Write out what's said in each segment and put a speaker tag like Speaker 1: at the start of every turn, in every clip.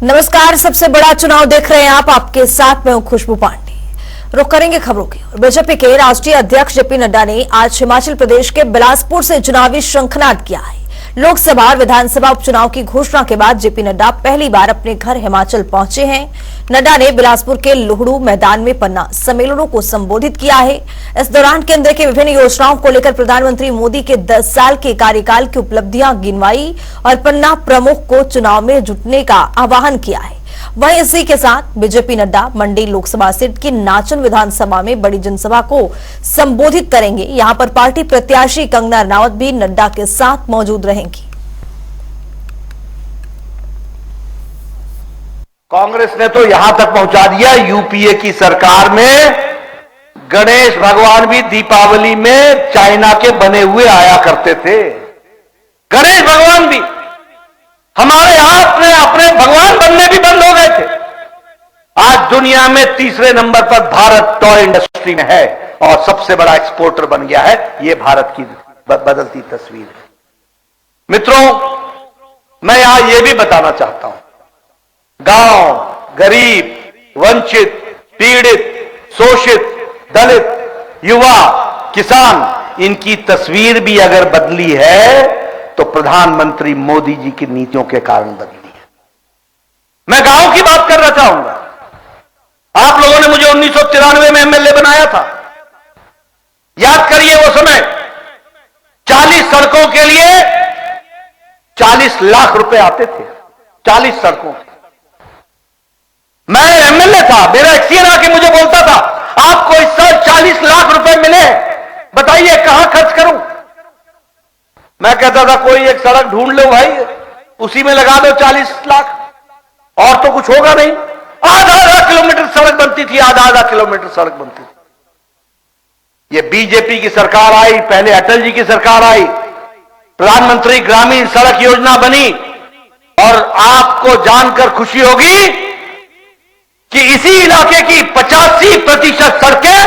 Speaker 1: नमस्कार, सबसे बड़ा चुनाव देख रहे हैं आप। आपके साथ मैं हूं खुशबू पांडे। रुक करेंगे खबरों की। बीजेपी के राष्ट्रीय अध्यक्ष जेपी नड्डा ने आज हिमाचल प्रदेश के बिलासपुर से चुनावी शंखनाद किया है। लोकसभा और विधानसभा उपचुनाव की घोषणा के बाद जेपी नड्डा पहली बार अपने घर हिमाचल पहुंचे हैं। नड्डा ने बिलासपुर के लोहड़ू मैदान में पन्ना सम्मेलनों को संबोधित किया है। इस दौरान केंद्र की विभिन्न योजनाओं को लेकर प्रधानमंत्री मोदी के 10 साल के कार्यकाल की उपलब्धियां गिनवाई और पन्ना प्रमुख को चुनाव में जुटने का आह्वान किया है। वहीं इसी के साथ बीजेपी नड्डा मंडी लोकसभा सीट की नाचन विधानसभा में बड़ी जनसभा को संबोधित करेंगे। यहां पर पार्टी प्रत्याशी कंगना रनौत भी नड्डा के साथ मौजूद रहेंगी।
Speaker 2: कांग्रेस ने तो यहां तक पहुंचा दिया, यूपीए की सरकार में गणेश भगवान भी दीपावली में चाइना के बने हुए आया करते थे। गणेश भगवान भी हमारे यहां अपने भगवान बनने भी बंद हो गए थे। आज दुनिया में तीसरे नंबर पर भारत टॉय इंडस्ट्री में है और सबसे बड़ा एक्सपोर्टर बन गया है। यह भारत की बदलती तस्वीर है। मित्रों, मैं यहां यह भी बताना चाहता हूं, गांव, गरीब, वंचित, पीड़ित, शोषित, दलित, युवा, किसान, इनकी तस्वीर भी अगर बदली है तो प्रधानमंत्री मोदी जी की नीतियों के कारण बदली है। मैं गांव की बात करना चाहूंगा। आप लोगों ने मुझे 1993 में एमएलए बनाया था। याद करिए वो समय 40 सड़कों के लिए 40 लाख रुपए आते थे। 40 सड़कों के। मैं एमएलए था, मेरा एक सीएन आके मुझे बोलता था, आपको इस साल 40 लाख रुपए मिले, बताइए कहां खर्च करूं। मैं कहता था कोई एक सड़क ढूंढ लो भाई, उसी में लगा दो 40 लाख, और तो कुछ होगा नहीं। आधा किलोमीटर सड़क बनती थी, आधा किलोमीटर सड़क बनती थी। ये बीजेपी की सरकार आई, पहले अटल जी की सरकार आई, प्रधानमंत्री ग्रामीण सड़क योजना बनी, और आपको जानकर खुशी होगी कि इसी इलाके की 85% सड़कें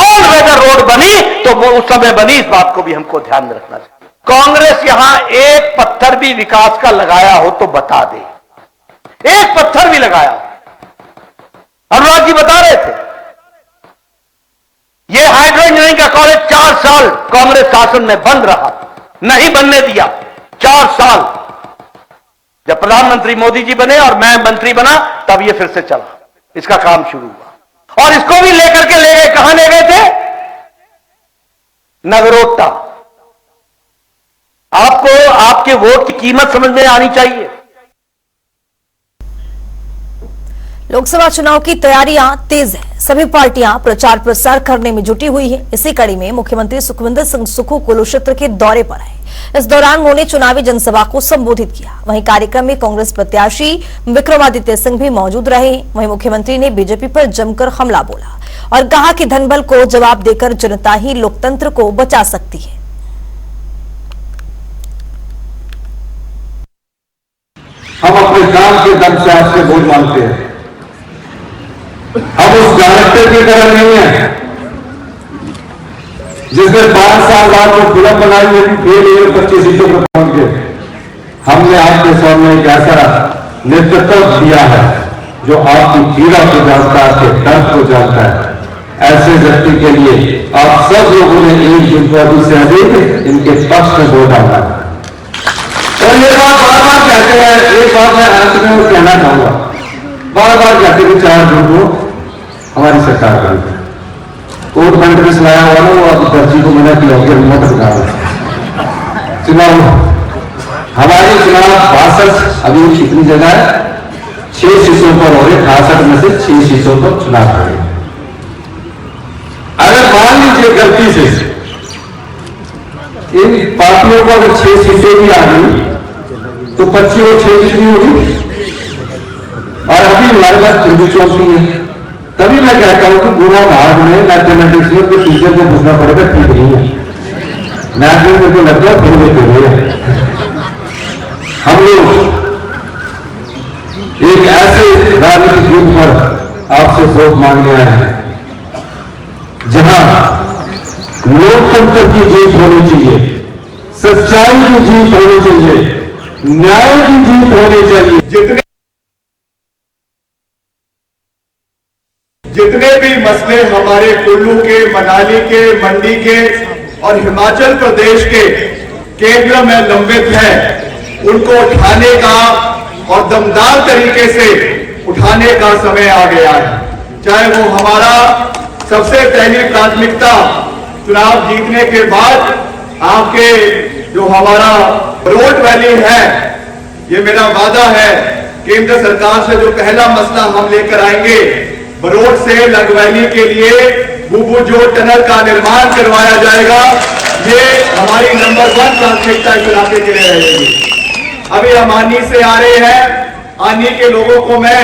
Speaker 2: ऑल वेदर रोड बनी। तो वो उस समय बनी, इस बात को भी हमको ध्यान में रखना चाहिए। कांग्रेस यहां एक पत्थर भी विकास का लगाया हो तो बता दे, एक पत्थर भी लगाया। अनुराग जी बता रहे थे, यह हाइड्रो इंजीनियरिंग का कॉलेज 4 साल कांग्रेस शासन में बंद रहा, नहीं बनने दिया। 4 साल जब प्रधानमंत्री मोदी जी बने और मैं मंत्री बना, तब यह फिर से चला, इसका काम शुरू हुआ। और इसको भी लेकर के ले गए, कहां ले गए थे? नगरोटा। आपको आपके वोट की कीमत समझ में आनी चाहिए।
Speaker 1: लोकसभा चुनाव की तैयारियां तेज है। सभी पार्टियां प्रचार प्रसार करने में जुटी हुई है। इसी कड़ी में मुख्यमंत्री सुखविंदर सिंह सुक्खू कुरुक्षेत्र के दौरे पर आए। इस दौरान उन्होंने चुनावी जनसभा को संबोधित किया। वहीं कार्यक्रम में कांग्रेस प्रत्याशी विक्रमादित्य सिंह भी मौजूद रहे। वहीं मुख्यमंत्री ने बीजेपी पर जमकर हमला बोला और कहा कि धनबल को जवाब देकर जनता ही लोकतंत्र को बचा सकती है।
Speaker 3: हम अपने काम के दम से आपसे वोट मांगते हैं। हम उस डायरेक्टर की तरह नहीं है जिसने 5 साल बाद जो फिल्म बनाई है, फेल हुए 25 सीटों पर पहुंच गए। हमने आपके सामने एक ऐसा नेतृत्व दिया है जो आपकी पीड़ा को जानता है, आपके दर्द को जानता है। ऐसे व्यक्ति के लिए आप सब लोगों ने एक जनपद से अधिक इनके पक्ष में वोट डाला। और ये बात बार बार कहते हैं, एक बात मैं अंत में कहना चाहूंगा, बार बार कहते हैं 4 जून को हमारी सरकार बनी। कोर्ट बंद में सुनाया हुआ ना, वो अब दर्जी को मना किया कि मत बता चुनाव। हमारी चुनाव 62 अभी कितनी जगह है, 6 सीटों पर हो रहे, 68 में से 6 सीटों पर चुनाव हो रहे। अगर मान लीजिए गलती से इन पार्टियों को अगर 6 सीटें भी आ गई तो 25 और 6 कितनी होगी? और अभी हमारे पास 24 है। तभी मैं कहता हूं कि गुना भाग में मैथमेटिक्स में कुछ टीचर को पूछना पड़ेगा, ठीक नहीं है। मैथ में तो लगता है फिर हुए हैं। हम लोग एक ऐसे राजनीतिक युग पर आपसे वोट मांगने आए हैं जहां लोकतंत्र की जीत होनी चाहिए, सच्चाई की जीत होनी चाहिए, न्याय की जीत होनी चाहिए। जितने
Speaker 4: जितने भी मसले हमारे कुल्लू के, मनाली के, मंडी के और हिमाचल प्रदेश के केंद्र में लंबित हैं, उनको उठाने का और दमदार तरीके से उठाने का समय आ गया है। चाहे वो हमारा सबसे पहली प्राथमिकता चुनाव जीतने के बाद आपके जो हमारा रोड वैली है, ये मेरा वादा है केंद्र सरकार से, जो पहला मसला हम लेकर आएंगे, बरोड से लगवैली के लिए बुबुजोड़ टनल का निर्माण करवाया जाएगा। ये हमारी नंबर 1 प्राथमिकता इस इलाके के लिए रहेगी। अभी हम आनी से आ रहे हैं, आनी के लोगों को मैं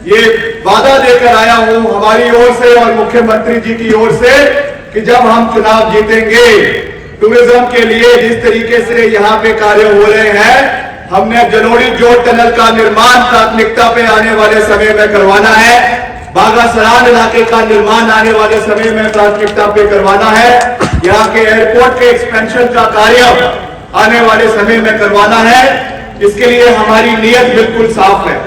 Speaker 4: ये वादा देकर आया हूं हमारी ओर से और मुख्यमंत्री जी की ओर से कि जब हम चुनाव जीतेंगे, टूरिज्म के लिए जिस तरीके से यहाँ पे कार्य हो रहे हैं, हमने जलोड़ी जोड़ टनल का निर्माण प्राथमिकता पे आने वाले समय में करवाना है। बागा सरान इलाके का निर्माण आने वाले समय में प्राथमिकता पे करवाना है। यहाँ के एयरपोर्ट के एक्सपेंशन का कार्य आने वाले समय में करवाना है। इसके लिए हमारी नीयत बिल्कुल साफ है।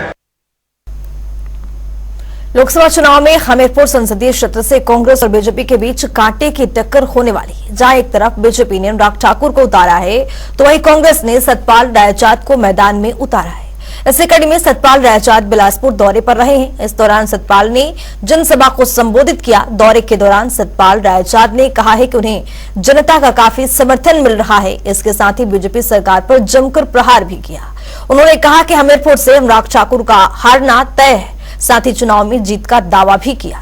Speaker 1: लोकसभा चुनाव में हमीरपुर संसदीय क्षेत्र से कांग्रेस और बीजेपी के बीच कांटे की टक्कर होने वाली है। जहां एक तरफ बीजेपी ने अनुराग ठाकुर को उतारा है, तो वहीं कांग्रेस ने सतपाल रायजात को मैदान में उतारा है। इसी कड़ी में सतपाल रायजात बिलासपुर दौरे पर रहे हैं। इस दौरान सतपाल ने जनसभा को संबोधित किया। दौरे के दौरान सतपाल रायजात ने कहा है कि उन्हें जनता का काफी समर्थन मिल रहा है। इसके साथ ही बीजेपी सरकार पर जमकर प्रहार भी किया। उन्होंने कहा कि हमीरपुर से अनुराग ठाकुर का हारना तय है। साथ ही चुनाव में जीत का दावा भी किया।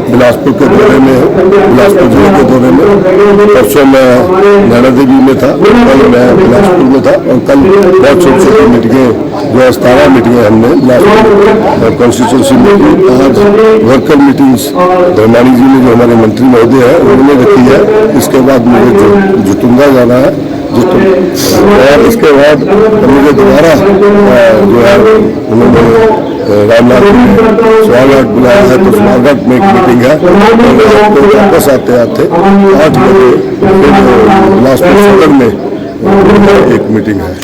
Speaker 5: बिलासपुर के दौरे में, बिलासपुर जिले के दौरे में परसों मैं नैना देवी में था, कल मैं बिलासपुर में था और कल बहुत छोटी छोटी मीटिंगें, जो 17 मीटिंगें हमने बिलासपुर कॉन्स्टिट्यूंसी में की। आज वर्कर मीटिंग्स धर्मानी जी ने, जो हमारे मंत्री महोदय हैं, उन्होंने रखी है। इसके बाद मुझे जुतुंगा जाना है, और इसके बाद मुझे दोबारा जो है उन्होंने रामनाथ में स्वागत बुलाया है, तो स्वागत में एक मीटिंग है। तो वापस आते आते 8 बजे बिलासपुर सदर में एक मीटिंग है।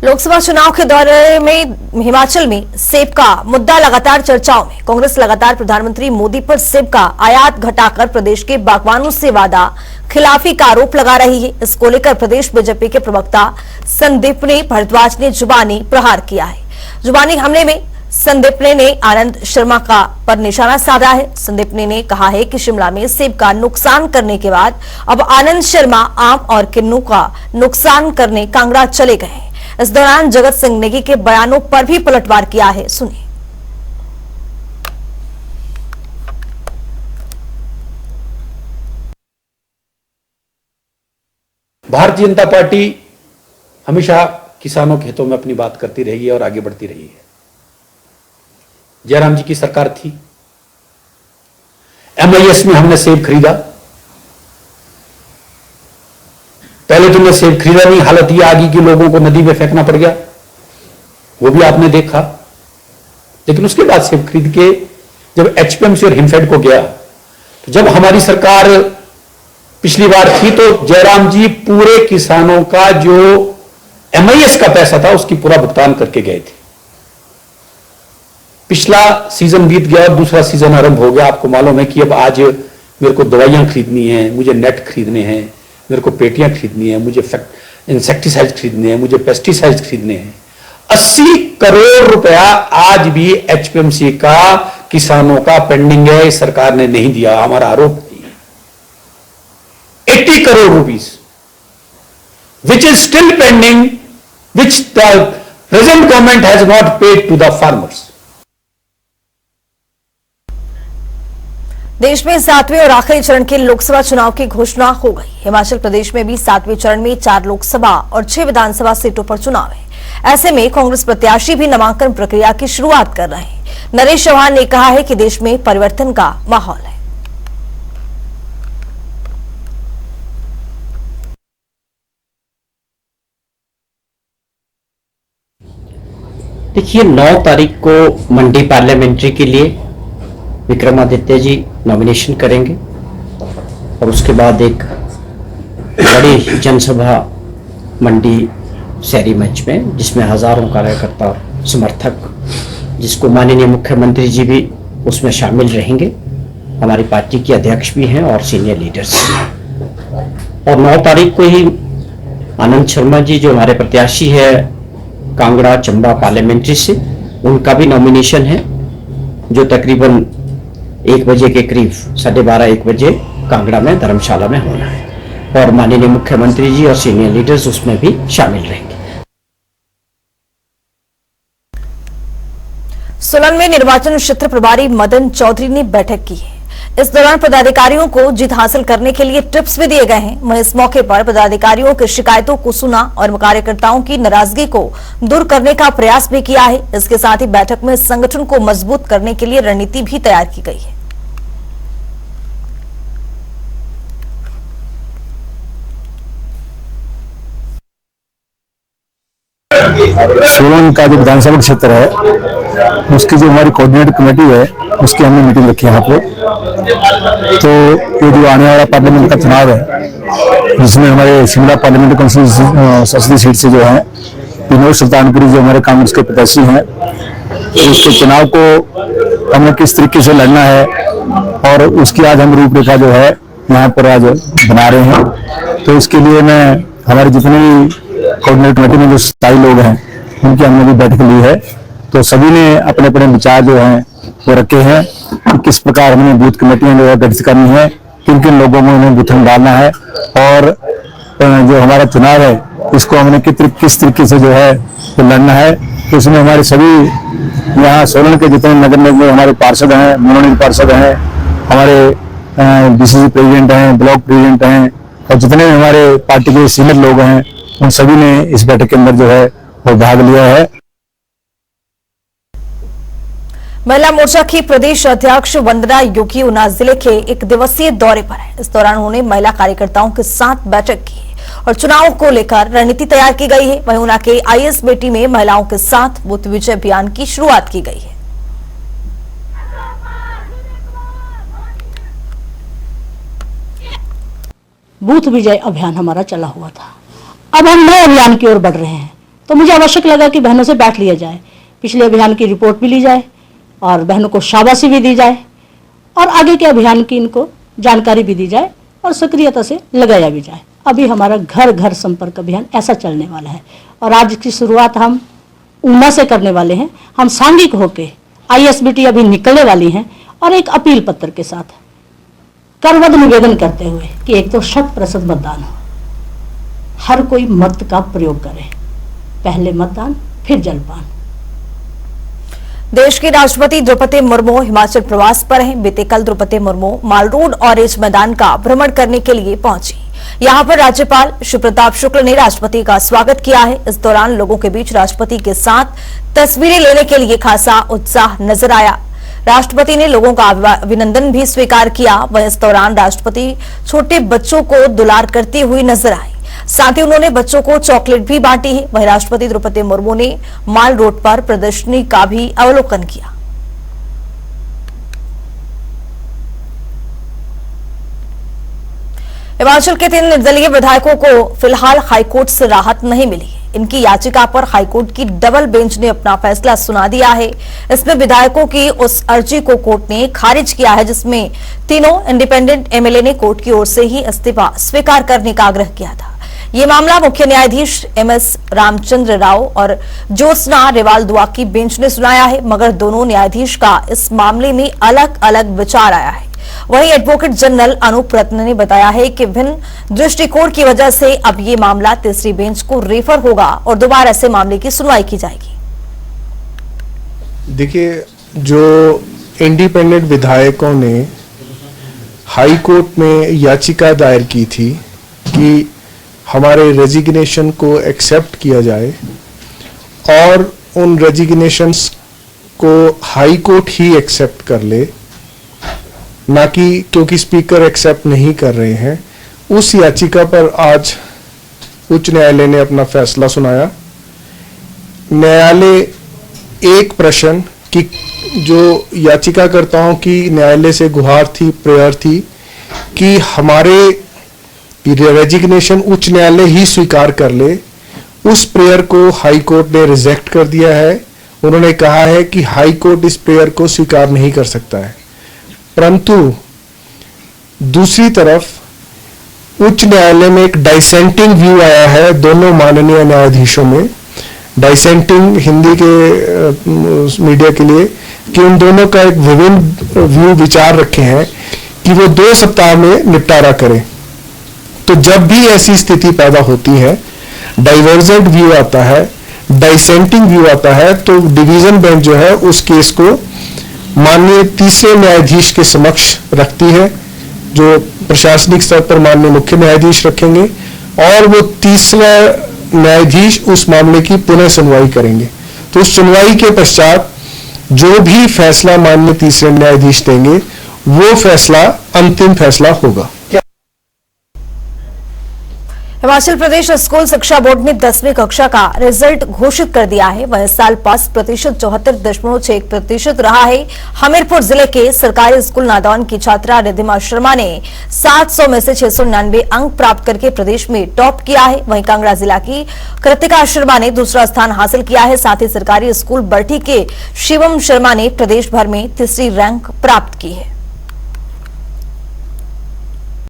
Speaker 1: लोकसभा चुनाव के दौरे में हिमाचल में सेब का मुद्दा लगातार चर्चाओं में। कांग्रेस लगातार प्रधानमंत्री मोदी पर सेब का आयात घटाकर प्रदेश के बागवानों से वादा खिलाफी का आरोप लगा रही है। इसको लेकर प्रदेश बीजेपी के प्रवक्ता संदीपनी भारद्वाज ने जुबानी प्रहार किया है। जुबानी हमले में संदीपने ने आनंद शर्मा का पर निशाना साधा है। संदीपने ने कहा है कि शिमला में सेब का नुकसान करने के बाद अब आनंद शर्मा आम और किन्नू का नुकसान करने कांगड़ा चले गए हैं। इस दौरान जगत सिंह नेगी के बयानों पर भी पलटवार किया है। सुनिए।
Speaker 6: भारतीय जनता पार्टी हमेशा किसानों के हितों में अपनी बात करती रही है और आगे बढ़ती रही है। जयराम जी की सरकार थी, MIS में हमने सेब खरीदा। पहले तो मैं सेब खरीदा नहीं, हालत यह आ गई कि लोगों को नदी में फेंकना पड़ गया, वो भी आपने देखा। लेकिन उसके बाद सेब खरीद के जब HPMC और हिमफेड को गया, तो जब हमारी सरकार पिछली बार थी, तो जयराम जी पूरे किसानों का जो MIS का पैसा था उसकी पूरा भुगतान करके गए थे। पिछला सीजन बीत गया और दूसरा सीजन आरंभ हो गया। आपको मालूम है कि अब आज मेरे को दवाइयां खरीदनी है, मुझे नेट खरीदने हैं, मेरे को पेटियां खरीदनी है, मुझे इंसेक्टिसाइड खरीदने हैं, मुझे पेस्टिसाइड खरीदने हैं। 80 करोड़ रुपया आज भी HPMC का किसानों का पेंडिंग है, सरकार ने नहीं दिया। हमारा आरोप है 80 crore rupees which is still pending, which the present government has not paid to the farmers.
Speaker 1: देश में 7वें और आखिरी चरण के लोकसभा चुनाव की घोषणा हो गई। हिमाचल प्रदेश में भी 7वें चरण में 4 लोकसभा और 6 विधानसभा सीटों पर चुनाव है। ऐसे में कांग्रेस प्रत्याशी भी नामांकन प्रक्रिया की शुरुआत कर रहे हैं। नरेश चौहान ने कहा है कि देश में परिवर्तन का माहौल है।
Speaker 7: देखिए 9 तारीख को मंडी पार्लियामेंट्री के लिए विक्रमादित्य जी नॉमिनेशन करेंगे और उसके बाद एक बड़ी जनसभा मंडी शहरी मंच में, जिसमें हजारों कार्यकर्ता समर्थक, जिसको माननीय मुख्यमंत्री जी भी उसमें शामिल रहेंगे, हमारी पार्टी के अध्यक्ष भी हैं और सीनियर लीडर्स। और 9 तारीख को ही आनंद शर्मा जी जो हमारे प्रत्याशी है कांगड़ा चंबा पार्लियामेंट्री से, उनका भी नॉमिनेशन है, जो तकरीबन 1 बजे के करीब 12:30-1 बजे कांगड़ा में धर्मशाला में होना है। और माननीय मुख्यमंत्री जी और सीनियर लीडर्स उसमें भी शामिल रहेंगे।
Speaker 1: सोलन में निर्वाचन क्षेत्र प्रभारी मदन चौधरी ने बैठक की है। इस दौरान पदाधिकारियों को जीत हासिल करने के लिए टिप्स भी दिए गए हैं। वहीं इस मौके पर पदाधिकारियों की शिकायतों को सुना और कार्यकर्ताओं की नाराजगी को दूर करने का प्रयास भी किया है। इसके साथ ही बैठक में संगठन को मजबूत करने के लिए रणनीति भी तैयार की गई है।
Speaker 8: सोलन का जो विधानसभा क्षेत्र है उसकी जो हमारी कोऑर्डिनेट कमेटी है उसकी हमने मीटिंग रखी है यहाँ पे। तो ये जो आने वाला पार्लियामेंट का चुनाव है जिसमें हमारे शिमला पार्लियामेंट काउंसिल संसदीय सीट से जो है विनोद सुल्तानपुरी जो हमारे कांग्रेस के प्रत्याशी हैं, उसके चुनाव को हमें किस तरीके से लड़ना है और उसकी आज हम रूपरेखा जो है यहाँ पर आज बना रहे हैं। तो इसके लिए मैं हमारे जितने भी कोऑर्डिनेट कमेटी में जो स्थायी लोग हैं उनकी हमने भी बैठक ली है। तो सभी ने अपने अपने विचार जो हैं वो रखे हैं कि किस प्रकार हमें बूथ कमेटियां जो है गठित करनी है, किन किन लोगों में उन्हें बूथ में डालना है और जो हमारा चुनाव है इसको हमने किस तरीके से जो है तो लड़ना है। तो इसमें हमारे सभी यहाँ सोलन के जितने नगर निगम हमारे पार्षद हैं, मनोनीत पार्षद हैं, हमारे डीसीसी प्रेसिडेंट हैं, ब्लॉक प्रेसिडेंट हैं और जितने भी हमारे पार्टी के सीनियर लोग हैं उन सभी ने इस बैठक के अंदर जो है वो भाग लिया है।
Speaker 1: महिला मोर्चा की प्रदेश अध्यक्ष वंदना योगी ऊना जिले के 1 दिवसीय दौरे पर है। इस दौरान उन्होंने महिला कार्यकर्ताओं के साथ बैठक की है और चुनाव को लेकर रणनीति तैयार की गई है। वहीं ऊना के आईएएस बेटी में महिलाओं के साथ बूथ विजय अभियान की शुरुआत की गई है।
Speaker 9: बूथ विजय अभियान हमारा चला हुआ था, अब हम नए अभियान की ओर बढ़ रहे हैं। तो मुझे आवश्यक लगा कि बहनों से बैठ लिया जाए, पिछले अभियान की रिपोर्ट भी ली जाए और बहनों को शाबाशी भी दी जाए और आगे के अभियान की इनको जानकारी भी दी जाए और सक्रियता से लगाया भी जाए। अभी हमारा घर घर संपर्क अभियान ऐसा चलने वाला है और आज की शुरुआत हम ऊना से करने वाले हैं। हम सांघिक होके आईएसबीटी अभी निकलने वाली हैं और एक अपील पत्र के साथ करवद निवेदन करते हुए कि एक तो 100% मतदान हो, हर कोई मत का प्रयोग करे, पहले मतदान फिर जलपान।
Speaker 1: देश की राष्ट्रपति द्रौपदी मुर्मू हिमाचल प्रवास पर हैं। बीते कल द्रौपदी मुर्मू माल रोड और रिज मैदान का भ्रमण करने के लिए पहुंची। यहां पर राज्यपाल शिवप्रताप शुक्ल ने राष्ट्रपति का स्वागत किया है। इस दौरान लोगों के बीच राष्ट्रपति के साथ तस्वीरें लेने के लिए खासा उत्साह नजर आया। राष्ट्रपति ने लोगों का अभिनंदन भी स्वीकार किया। वहीं इस दौरान राष्ट्रपति छोटे बच्चों को दुलार करती हुई नजर आई। साथ ही उन्होंने बच्चों को चॉकलेट भी बांटी है। वहीं राष्ट्रपति द्रौपदी मुर्मू ने माल रोड पर प्रदर्शनी का भी अवलोकन किया। हिमाचल के 3 निर्दलीय विधायकों को फिलहाल हाईकोर्ट से राहत नहीं मिली है। इनकी याचिका पर हाईकोर्ट की डबल बेंच ने अपना फैसला सुना दिया है। इसमें विधायकों की उस अर्जी को कोर्ट ने खारिज किया है जिसमें तीनों इंडिपेंडेंट एमएलए ने कोर्ट की ओर से ही इस्तीफा स्वीकार करने का आग्रह किया था। ये मामला मुख्य न्यायाधीश एमएस रामचंद्र राव और ज्योत्सना रेवाल दुआ की बेंच ने सुनाया है, मगर दोनों न्यायाधीश का इस मामले में अलग अलग विचार आया है। वहीं एडवोकेट जनरल अनूप रत्न ने बताया है कि भिन्न दृष्टिकोण की वजह से अब ये मामला तीसरी बेंच को रेफर होगा और दोबारा से मामले की सुनवाई की जाएगी।
Speaker 10: देखिए, जो इंडिपेंडेंट विधायकों ने हाई कोर्ट में याचिका दायर की थी कि हमारे रेजिग्नेशन को एक्सेप्ट किया जाए और उन रेजिग्नेशंस को हाई कोर्ट ही एक्सेप्ट कर ले, ना कि क्योंकि स्पीकर एक्सेप्ट नहीं कर रहे हैं, उस याचिका पर आज उच्च न्यायालय ने अपना फैसला सुनाया। न्यायालय एक प्रश्न कि जो याचिकाकर्ताओं की न्यायालय से गुहार थी, प्रेयर थी कि हमारे रेजिग्नेशन उच्च न्यायालय ही स्वीकार कर ले, उस प्रेयर को हाई कोर्ट ने रिजेक्ट कर दिया है। उन्होंने कहा है कि हाई कोर्ट इस प्रेयर को स्वीकार नहीं कर सकता है। परंतु दूसरी तरफ उच्च न्यायालय में एक डाइसेंटिंग व्यू आया है दोनों माननीय न्यायाधीशों में, डाइसेंटिंग हिंदी के मीडिया के लिए, कि उन दोनों का एक विभिन्न व्यू विचार रखे हैं कि वो 2 सप्ताह में निपटारा करें। तो जब भी ऐसी स्थिति पैदा होती है, डाइवर्जेंट व्यू आता है, डाइसेंटिंग व्यू आता है, तो डिवीजन बेंच जो है उस केस को माननीय तीसरे न्यायाधीश के समक्ष रखती है, जो प्रशासनिक स्तर पर माननीय मुख्य न्यायाधीश रखेंगे, और वो तीसरा न्यायाधीश उस मामले की पुनः सुनवाई करेंगे। तो उस सुनवाई के पश्चात जो भी फैसला माननीय तीसरे न्यायाधीश देंगे वो फैसला अंतिम फैसला होगा।
Speaker 1: हिमाचल प्रदेश स्कूल शिक्षा बोर्ड ने 10वीं कक्षा का रिजल्ट घोषित कर दिया है। वह इस साल पास प्रतिशत 74.61% रहा है। हमीरपुर जिले के सरकारी स्कूल नादौन की छात्रा रिद्धिमा शर्मा ने 700 में से 699 अंक प्राप्त करके प्रदेश में टॉप किया है। वहीं कांगड़ा जिला की कृतिका शर्मा ने दूसरा स्थान हासिल किया है। साथ ही सरकारी स्कूल बरठी के शिवम शर्मा ने प्रदेश भर में तीसरी रैंक प्राप्त की है।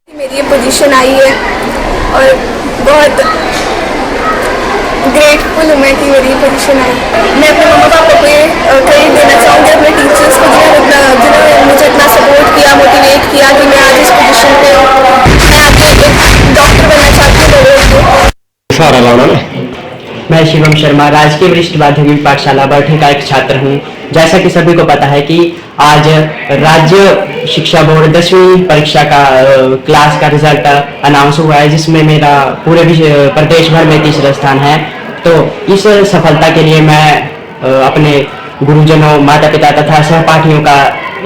Speaker 11: मेरी ये पोजीशन आई है और बहुत ग्रेटफुल हूँ मैं कि मेरी पोजीशन आई। मैं अपने मम्मा पापा को ये क्रेडिट देना चाहूँगी, अपने टीचर्स को जिन्होंने मुझे इतना सपोर्ट किया, मोटिवेट किया कि मैं आज इस पोजीशन पे हूँ। मैं आगे एक डॉक्टर बनना चाहती हूँ।
Speaker 7: मैं शिवम शर्मा राजकीय वरिष्ठ माध्यमिक पाठशाला बरठी का एक छात्र हूँ। जैसा कि सभी को पता है कि आज राज्य शिक्षा बोर्ड 10वीं परीक्षा का क्लास का रिजल्ट अनाउंस हुआ है, जिसमें मेरा पूरे प्रदेश भर में तीसरा स्थान है। तो इस सफलता के लिए मैं अपने गुरुजनों, माता पिता तथा सहपाठियों का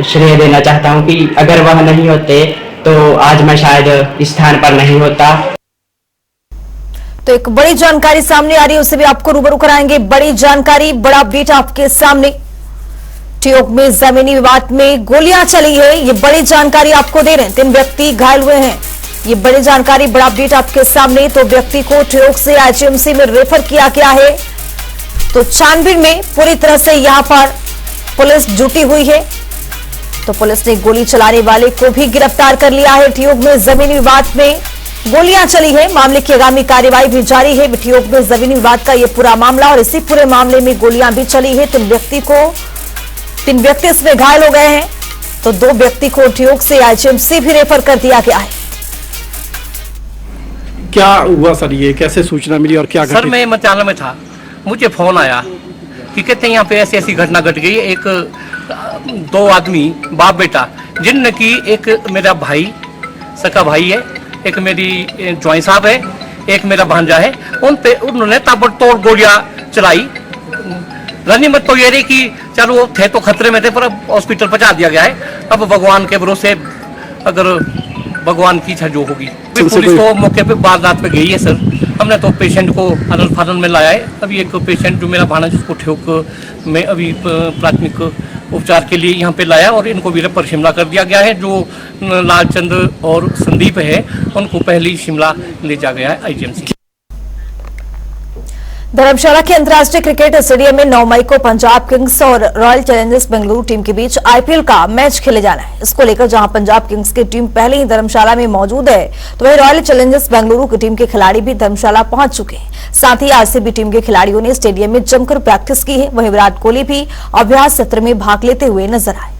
Speaker 7: श्रेय देना चाहता हूँ कि अगर वह नहीं होते तो आज मैं शायद इस स्थान पर नहीं होता।
Speaker 1: तो एक बड़ी जानकारी सामने आ रही है, उससे भी आपको रूबरू कराएंगे। बड़ी जानकारी, बड़ा अपडेट आपके सामने। ठियोग में जमीनी विवाद में गोलियां चली है, ये बड़ी जानकारी आपको दे रहे हैं। 3 व्यक्ति घायल हुए हैं, ये बड़ी जानकारी, बड़ा अपडेट आपके सामने। तो व्यक्ति को ठियोग से आईजीएमसी में रेफर किया गया है। तो छानबीन में पूरी तरह से यहां पर पुलिस जुटी हुई है। तो पुलिस ने गोली चलाने वाले को भी गिरफ्तार कर लिया है। ठियोग में जमीनी विवाद में गोलियां चली है, मामले की आगामी कार्यवाही भी जारी है। ठियोग में जमीनी विवाद का यह पूरा मामला और इसी पूरे मामले में गोलियां भी चली है। 3 व्यक्ति इसमें घायल हो गए हैं। तो 2 व्यक्ति को ठियोग से आईजीएमसी भी रेफर कर दिया गया है।
Speaker 12: क्या हुआ सर, ये कैसे सूचना मिली और क्या?
Speaker 13: सर मैं मचाना में था, मुझे फोन आया कि कहते हैं यहाँ पे ऐसी ऐसी घटना घट गई। एक 2 आदमी बाप बेटा, जिनने की एक मेरा भाई सका भाई है, एक मेरी ज्वाइन साहब है, एक मेरा भांजा है, उन पे उन्होंने ताबड़तोड़ गोलियां चलाई। गनीमत तो ये रही कि चलो वो थे तो खतरे में थे, पर अब हॉस्पिटल पहुंचा दिया गया है। अब भगवान के भरोसे, अगर भगवान की इच्छा जो होगी। पुलिस तो मौके पे वारदात पे गई है सर। हमने तो पेशेंट को अनल फानल में लाया है। अभी एक पेशेंट जो मेरा भाना, जिसको ठियोग में अभी प्राथमिक उपचार के लिए यहाँ पे लाया और इनको भी रेफर शिमला कर दिया गया है। जो लालचंद और संदीप है उनको पहले शिमला ले जा गया है आईजीएमसी।
Speaker 1: धर्मशाला के अंतर्राष्ट्रीय क्रिकेट स्टेडियम में 9 मई को पंजाब किंग्स और रॉयल चैलेंजर्स बेंगलुरु टीम के बीच आईपीएल का मैच खेले जाना है। इसको लेकर जहां पंजाब किंग्स की टीम पहले ही धर्मशाला में मौजूद है, तो वहीं रॉयल चैलेंजर्स बेंगलुरु की टीम के खिलाड़ी भी धर्मशाला पहुंच चुके हैं। साथ ही आरसीबी टीम के खिलाड़ियों ने स्टेडियम में जमकर प्रैक्टिस की है। वहीं विराट कोहली भी अभ्यास सत्र में भाग लेते हुए नजर आए।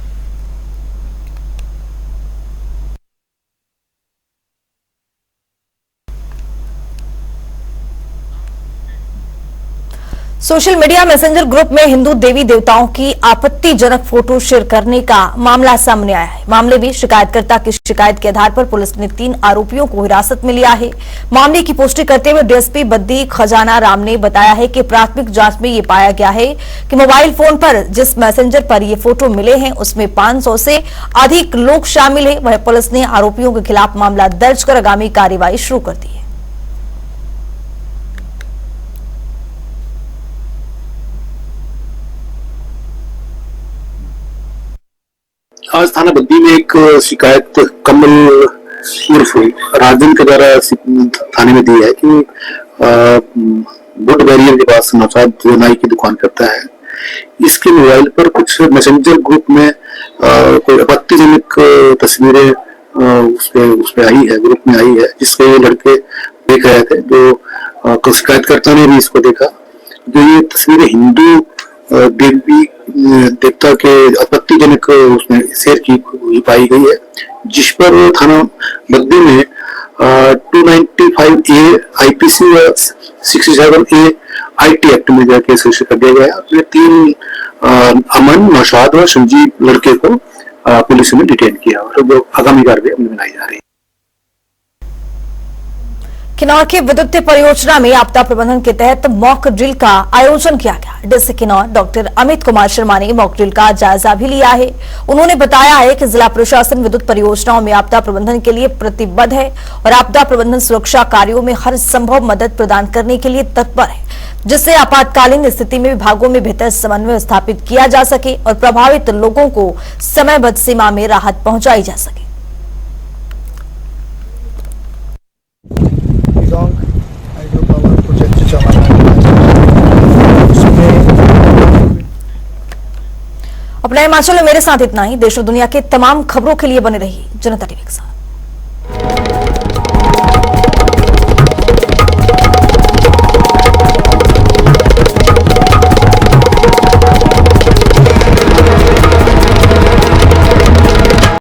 Speaker 1: सोशल मीडिया मैसेंजर ग्रुप में हिंदू देवी देवताओं की आपत्तिजनक फोटो शेयर करने का मामला सामने आया है। मामले में शिकायतकर्ता की शिकायत के आधार पर पुलिस ने 3 आरोपियों को हिरासत में लिया है। मामले की पुष्टि करते हुए डीएसपी बद्दी खजाना राम ने बताया है कि प्राथमिक जांच में ये पाया गया है कि मोबाइल फोन पर जिस मैसेंजर पर ये फोटो मिले हैं उसमें 500 से अधिक लोग शामिल है। वह पुलिस ने आरोपियों के खिलाफ मामला दर्ज कर आगामी कार्रवाई शुरू कर दी है।
Speaker 14: आज थाना बद्दी में एक शिकायत कमल उर्फ राजन के द्वारा थाने में दी है कि वुड बैरियर के पास नौशाद नाई की दुकान करता है। इसके मोबाइल पर कुछ मैसेंजर ग्रुप में कोई आपत्तिजनक तस्वीरें उसपे आई है, ग्रुप में आई है, जिसको ये लड़के देख रहे थे। जो शिकायतकर्ता ने भी इसको देखा। जो ये तस्वीरें हिंदू देवी देवता के आपत्तिजनक उसमें शेयर की हुई पाई गई है, जिस पर थाना बद्दी में 295A IPC व 67A IT एक्ट में जो केस रजिस्टर कर दिया गया। उसमें 3 अमन, नौशाद और संजीव लड़के को पुलिस ने डिटेन किया और आगामी कार्रवाई अमल में लाई जा रही है।
Speaker 1: किन्नौर की विद्युत परियोजना में आपदा प्रबंधन के तहत मॉक ड्रिल का आयोजन किया गया। डीसी किन्नौर डॉक्टर अमित कुमार शर्मा ने मॉक ड्रिल का जायजा भी लिया है। उन्होंने बताया है कि जिला प्रशासन विद्युत परियोजनाओं में आपदा प्रबंधन के लिए प्रतिबद्ध है और आपदा प्रबंधन सुरक्षा कार्यों में हर संभव मदद प्रदान करने के लिए तत्पर है, जिससे आपातकालीन स्थिति में विभागों में बेहतर समन्वय स्थापित किया जा सके और प्रभावित लोगों को समयबद्ध सीमा में राहत पहुंचाई जा सके।
Speaker 15: हाइड्रो पावर प्रोजेक्ट चलाना उसमें।
Speaker 1: अपना हिमाचल में मेरे साथ इतना ही। देश और दुनिया के तमाम खबरों के लिए बने रहिए जनता टीवी के साथ।